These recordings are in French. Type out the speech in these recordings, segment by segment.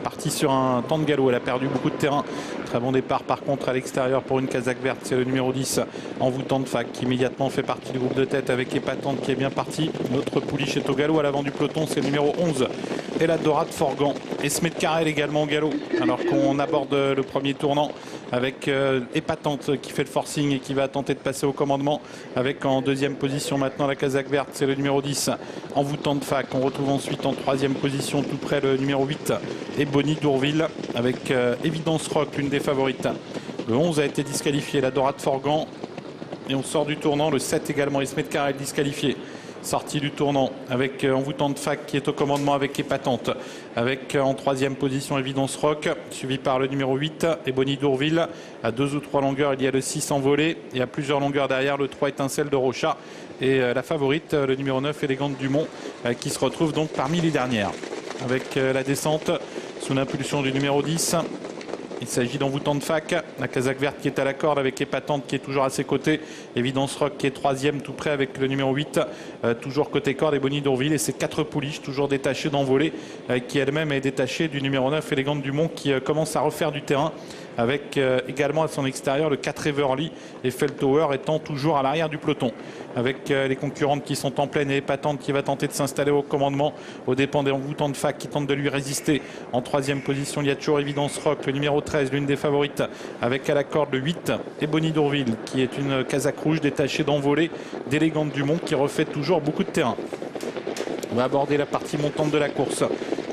Partie sur un temps de galop, elle a perdu beaucoup de terrain. Très bon départ par contre à l'extérieur pour une casaque verte, c'est le numéro 10, Envoûtant de Fac, qui immédiatement fait partie du groupe de tête avec Épatante qui est bien parti. Notre pouliche est au galop à l'avant du peloton, c'est le numéro 11, Eladorade Forgan. Esme de Carrel également au galop, alors qu'on aborde le premier tournant avec Épatante qui fait le forcing et qui va tenter de passer au commandement, avec en deuxième position maintenant la casaque verte, c'est le numéro 10, Envoûtant de Fac. On retrouve ensuite en troisième position tout près le numéro 8 et Bonnie Dourville avec Évidence Rock, l'une des favorites. Le 11 a été disqualifié, Eladorade Forgan, et on sort du tournant. Le 7 également, Esme de Carrel disqualifié. Sortie du tournant avec Envoûtant de Fac qui est au commandement avec Épatante. Avec en troisième position Évidence Rock, suivi par le numéro 8 et Bonnie Dourville. À 2 ou 3 longueurs, il y a le 6 Envolé. Et à plusieurs longueurs derrière, le 3 Étincelle de Rochat. Et la favorite, le numéro 9 Élégante Dumont, qui se retrouve donc parmi les dernières. Avec la descente sous l'impulsion du numéro 10. Il s'agit d'Envoûtant de Fac, la casaque verte qui est à la corde avec Épatante qui est toujours à ses côtés. Évidence Rock qui est troisième tout près avec le numéro 8, toujours côté corde, et Bonnie Dourville. Et ses 4 pouliches toujours détachées d'Envolée, qui elle-même est détachée du numéro 9, Élégante Dumont, qui commence à refaire du terrain. Avec également à son extérieur le 4 Everly et Feltower étant toujours à l'arrière du peloton. Avec les concurrentes qui sont en pleine et Épatante qui va tenter de s'installer au commandement aux dépens d'Envoûtant de Fac qui tente de lui résister. En troisième position, il y a toujours Évidence Rock, le numéro 13, l'une des favorites, avec à la corde le 8 et Bonnie Dourville qui est une casaque rouge détachée d'Envolée d'Élégante Dumont qui refait toujours beaucoup de terrain. On va aborder la partie montante de la course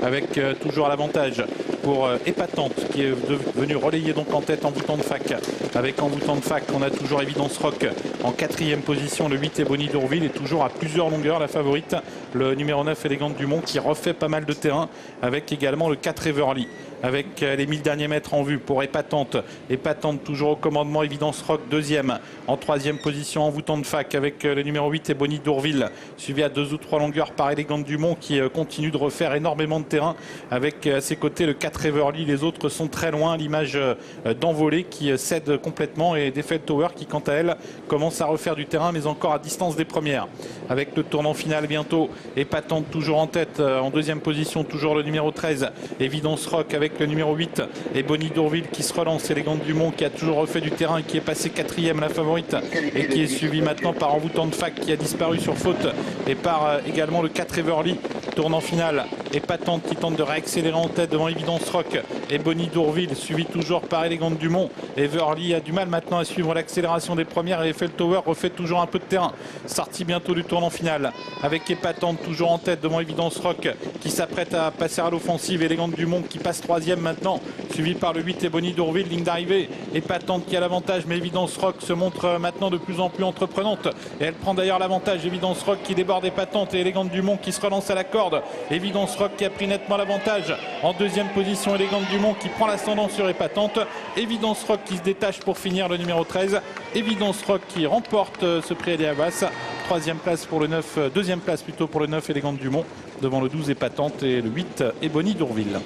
avec toujours l'avantage pour Épatante qui est venu relayer donc en tête Envoûtant de Fac. Avec Envoûtant de Fac, on a toujours Évidence Rock en quatrième position, le 8 et Bonnie Dourville, et toujours à plusieurs longueurs la favorite, le numéro 9 Élégante Dumont qui refait pas mal de terrain, avec également le 4 Everly. Avec les 1000 derniers mètres en vue pour Épatante. Épatante toujours au commandement, Évidence Rock deuxième. En troisième position, Envoûtant de Fac avec le numéro 8 et Bonnie Dourville. Suivi à 2 ou 3 longueurs par Élégante Dumont qui continue de refaire énormément de terrain. Avec à ses côtés le 4 Everly. Les autres sont très loin. L'image d'Envolée qui cède complètement et d'Eiffel Tower qui quant à elle commence à refaire du terrain mais encore à distance des premières. Avec le tournant final bientôt. Épatante toujours en tête. En deuxième position, toujours le numéro 13. Évidence Rock avec le numéro 8 et Bonnie Dourville qui se relance. Élégante Dumont qui a toujours refait du terrain et qui est passé quatrième, la favorite, et qui est suivi maintenant par Envoûtant de Fac qui a disparu sur faute, et par également le 4 Everly. Tournant final, Épatante qui tente de réaccélérer en tête devant Évidence Rock et Bonnie Dourville, suivi toujours par Élégante Dumont. Everly a du mal maintenant à suivre l'accélération des premières et Eiffel Tower refait toujours un peu de terrain. Sortie bientôt du tournant final avec Épatante toujours en tête devant Évidence Rock qui s'apprête à passer à l'offensive. Élégante Dumont qui passe troisième maintenant, suivi par le 8 et Bonnie Dourville. Ligne d'arrivée, Épatante qui a l'avantage, mais Évidence Rock se montre maintenant de plus en plus entreprenante et elle prend d'ailleurs l'avantage. Évidence Rock qui déborde Épatante et Élégante Dumont qui se relance à la corde. Évidence Rock qui a pris nettement l'avantage. En deuxième position, Élégante Dumont qui prend l'ascendant sur Épatante. Évidence Rock qui se détache pour finir, le numéro 13. Évidence Rock qui remporte ce prix Eliavas. Troisième place pour le 9, deuxième place plutôt pour le 9 Élégante Dumont devant le 12 Épatante et le 8 et Bonnie Dourville.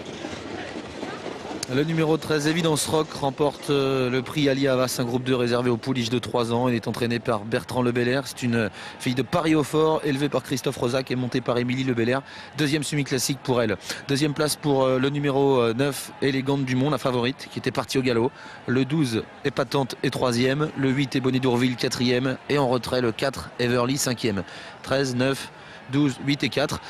Le numéro 13, Évidence Rock, remporte le prix Ali Havas, un groupe 2 réservé aux pouliches de 3 ans. Il est entraîné par Bertrand Lebelair. C'est une fille de Paris-Haut-Fort, élevée par Christophe Rosac et montée par Émilie Lebelair. Deuxième semi-classique pour elle. Deuxième place pour le numéro 9, Élégante Dumont, la favorite, qui était partie au galop. Le 12, Épatante, est troisième. Le 8, et Bonnie Dourville, quatrième. Et en retrait, le 4, Everly, cinquième. 13, 9, 12, 8 et 4.